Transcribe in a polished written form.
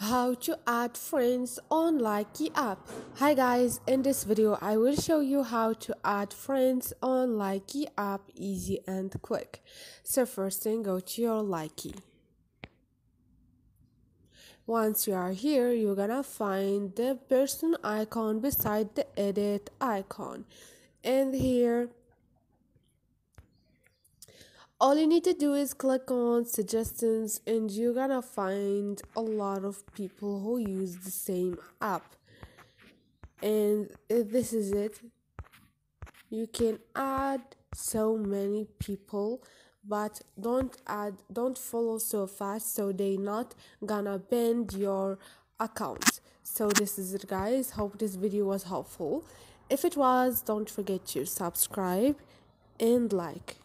How to add friends on Likee app. Hi guys, in this video I will show you how to add friends on Likee app easy and quick. So first thing, go to your Likee. Once you are here, you're gonna find the person icon beside the edit icon, and here all you need to do is click on suggestions and you're gonna find a lot of people who use the same app. And this is it. You can add so many people, but don't follow so fast so they not gonna bend your account. So this is it guys, hope this video was helpful. If it was, don't forget to subscribe and like.